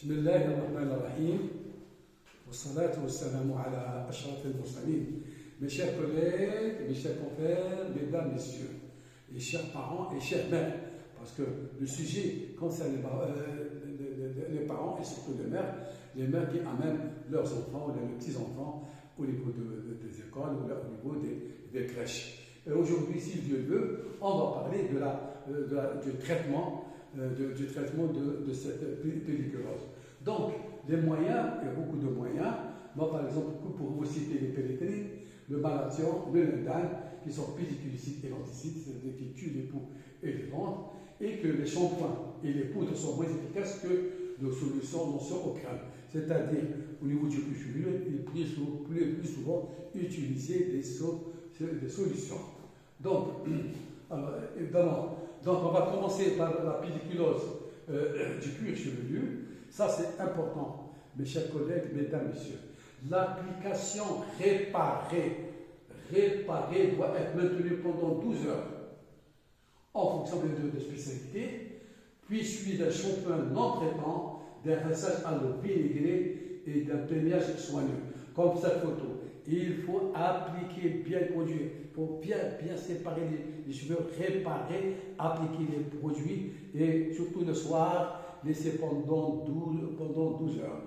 بسم الله الرحمن الرحيم والصلاة والسلام على أشرف المرسلين. Mes chers collègues, mes chers confrères, mesdames, messieurs, et chers parents et chères mères, parce que le sujet concerne les parents et surtout les mères qui amènent leurs enfants ou leurs petits-enfants au niveau des écoles ou au niveau des crèches. Et aujourd'hui, si Dieu veut, on va parler du traitement de cette pédiculose. Donc, les moyens, il y a beaucoup de moyens. Moi, par exemple, pour vous citer les pénétrines, le malathion, le lindane, qui sont pédiculicides et lenticides, c'est-à-dire qui tuent les poux et les ventres, et que les shampoings et les poudres sont moins efficaces que nos solutions non sur au crâne. C'est-à-dire, au niveau du cuir chevelu, il est plus souvent utiliser des solutions. Donc, on va commencer par la pédiculose du cuir chevelu. Ça, c'est important, mes chers collègues, mesdames, messieurs. L'application réparée doit être maintenue pendant 12 heures en fonction de spécialité, puis suivi d'un shampoing non traitant, d'un rinçage à l'eau vinaigrée et d'un peignage soigneux. Comme cette photo, il faut appliquer, bien conduire, il faut bien séparer les cheveux, réparer, appliquer les produits et surtout le soir, laisser pendant 12 heures.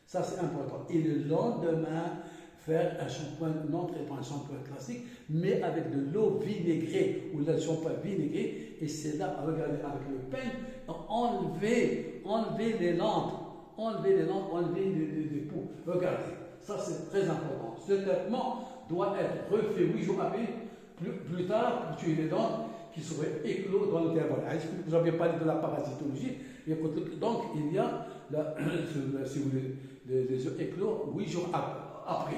Ça, c'est important. Et le lendemain, faire un shampoing non traitant, un shampoing classique, mais avec de l'eau vinaigrée ou le shampoing vinaigré. Et c'est là, regardez, avec le peigne, enlever les lampes, enlever les poux. Regardez, ça, c'est très important. Ce traitement doit être refait 8 jours après, plus tard, pour tuer les dents qui seraient éclos dans l'intervalle. Vous avez parlé de la parasitologie. Donc, il y a, si vous voulez, les œufs éclos 8 jours après.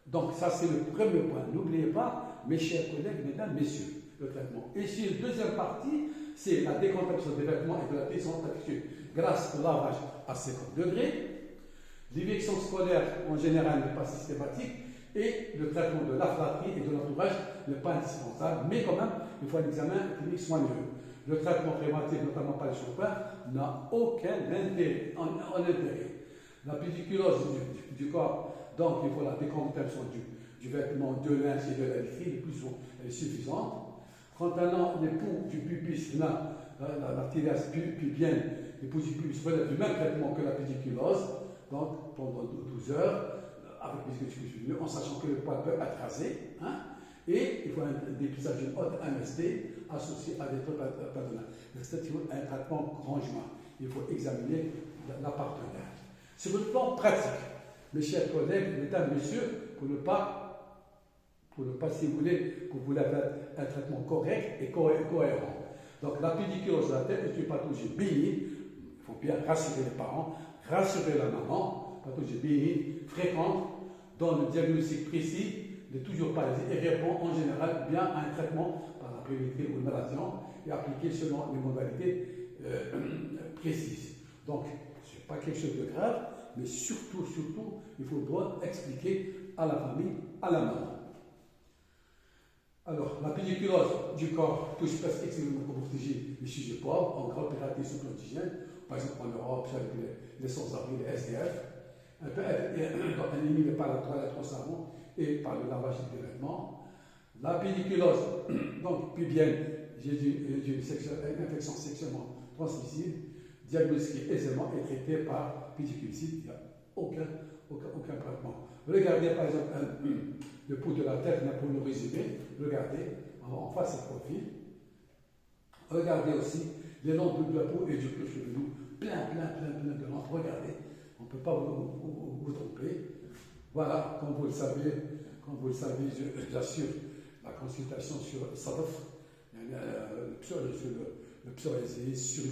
Donc, ça, c'est le premier point. N'oubliez pas, mes chers collègues, mesdames, messieurs, le traitement. Ici, la deuxième partie, c'est la décontamination des vêtements et de la désinfection grâce au lavage à 50 degrés. L'éviction scolaire, en général, n'est pas systématique. Et le traitement de la flatterie et de l'entourage n'est pas indispensable. Mais quand même, il faut un examen clinique soigneux. Le traitement préventif, notamment par les shampoings, n'a aucun intérêt. La pédiculose du corps, donc il faut la décontamination du vêtement, de linge et de la literie, le plus souvent elle est suffisante. Concernant les poux du pubis, l'artériase pubienne, les poux du pubis relèvent du même traitement que la pédiculose, donc pendant 12 heures, avec les pédicules, en sachant que le poil peut être rasé. Et il faut un dépistage d'une haute MST associé à des trucs paternels. C'est-à-dire un traitement conjoint. Il faut examiner la partenaire. Sur le plan pratique, mes chers collègues, mesdames, messieurs, pour ne pas, si vous voulez faire un traitement correct et cohérent. Donc la pédiculose de la tête est une pathologie bénigne. Il faut bien rassurer les parents, rassurer la maman. Pathologie bénigne, fréquente, dont le diagnostic précis n'est toujours pas aisé et répond en général bien à un traitement par la priorité ou une maladien et appliqué selon les modalités précises. Donc, ce n'est pas quelque chose de grave, mais surtout, il faudra expliquer à la famille, à la maman. Alors, la pédiculose du corps touche presque exclusivement pour protéger les sujets pauvres, en grande pératique sous plan d'hygiène, par exemple en Europe, avec les sans-abri, les SDF. Elle peut être éliminée par la toilette au savon et par le lavage des vêtements. La pédiculose, donc pubienne, j'ai une infection sexuellement transmissible, diagnostiquée aisément et traitée par pédiculicide, il n'y a aucun traitement. Regardez par exemple le pouls de la tête, pour le résumer, regardez, en face et profil. Regardez aussi les lampes de la peau et du cuir chevelu, plein de lampes, regardez. On ne peut pas vous tromper. Voilà, comme vous le savez, j'assure la consultation sur SADF, sur le psoriasis, sur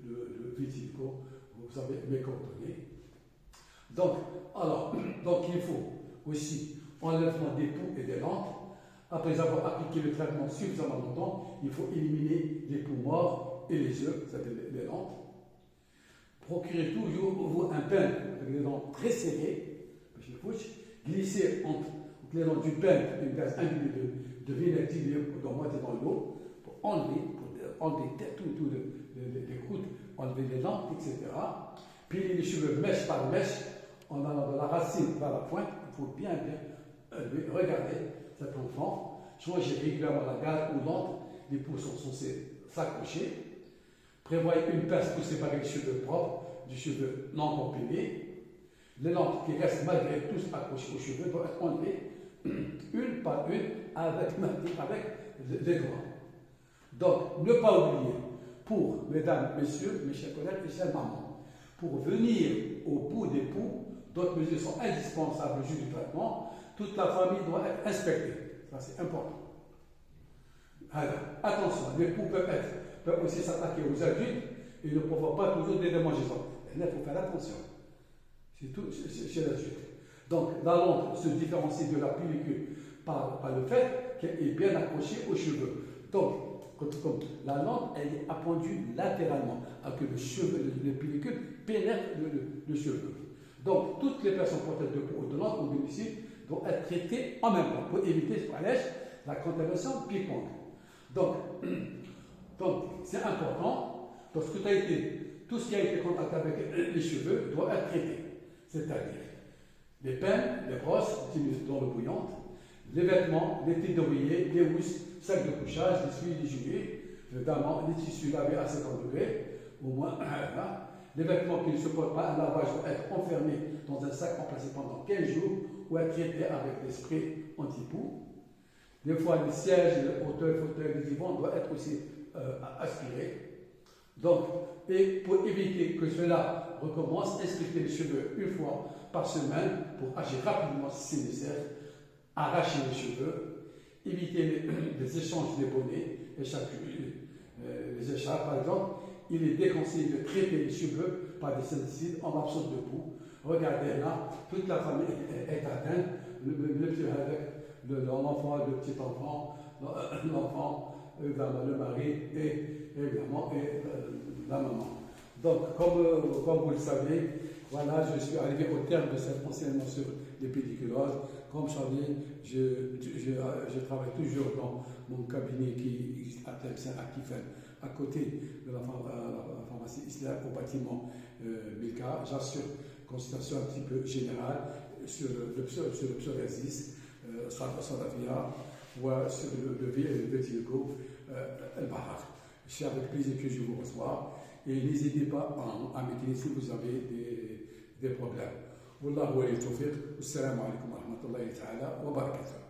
le vitiligo, vous avez mes coordonnées. Donc, il faut aussi enlèvement des poux et des lampes. Après avoir appliqué le traitement suffisamment longtemps, il faut éliminer les poux morts et les œufs, c'est-à-dire les lampes. Procurez toujours un peigne avec les dents très serrées, glissez entre les dents du peigne une gaz imbibé de vinaigre dilué dans moitié dans l'eau pour enlever tous les croûtes, enlever les dents, etc. piler les cheveux mèche par mèche, en allant de la racine vers la pointe. Il faut bien regarder cet enfant, changer régulièrement la garde ou l'onde, les pouces sont censés s'accrocher. Prévoyez une pince pour séparer les cheveux propres du cheveu non encore pilé. Les lentes qui restent malgré tout accrochées aux cheveux doivent être enlevées une par une avec les doigts. Donc, ne pas oublier, pour mesdames, messieurs, mes chers collègues et chères mamans, pour venir au bout des poux, d'autres mesures sont indispensables au jour du traitement. Toute la famille doit être inspectée. Ça, c'est important. Alors, attention, les poux peuvent aussi s'attaquer aux adultes et ne provoquent pas toujours des démangeaisons. Il faut faire attention. C'est tout chez l'adulte. Donc, la lampe se différencie de la pellicule par le fait qu'elle est bien accrochée aux cheveux. Donc, comme la lampe, elle est appendue latéralement, alors que le pellicule pénètre le cheveu. Donc, toutes les personnes porteuses de peau de lampe au domicile doivent être traitées en même temps pour éviter la contamination ping-pong. Donc, c'est important. Donc, tout ce qui a été contacté avec les cheveux doit être traité. C'est-à-dire les peines, les brosses utilisées dans l'eau bouillante, les vêtements, les tiges d'oreiller, les housses, sacs de couchage, les suies, les jouets, notamment les tissus lavés à 50 degrés, au moins là. Les vêtements qui ne supportent pas un lavage doivent être enfermés dans un sac emplacé pendant 15 jours ou être traités avec des sprays anti-poux. Des fois, les sièges, les fauteuils, les divans doivent être aussi aspirés. Donc, et pour éviter que cela recommence, inspecter les cheveux une fois par semaine pour agir rapidement si c'est nécessaire, arracher les cheveux, éviter les échanges des bonnets, les écharpes par exemple. Il est déconseillé de traiter les cheveux par des insecticides en absence de poux. Regardez là, toute la famille est atteinte, l'enfant, le petit enfant, l'enfant, le mari et évidemment la maman. Donc, comme vous le savez, voilà, je suis arrivé au terme de cet enseignement sur les pédiculoses. Comme je savais, je travaille toujours dans mon cabinet qui est à côté de la pharmacie Islam au bâtiment Milka. J'assure consultation un petit peu générale sur le psoriasis, Salafia, ou sur le vitiligo, el-Bahar. C'est avec plaisir que je vous reçois et n'hésitez pas à m'écrire si vous avez des problèmes. Wallahu wa tawfiq. Assalamu alaikum wa rahmatullahi ta'ala wa barakatuh.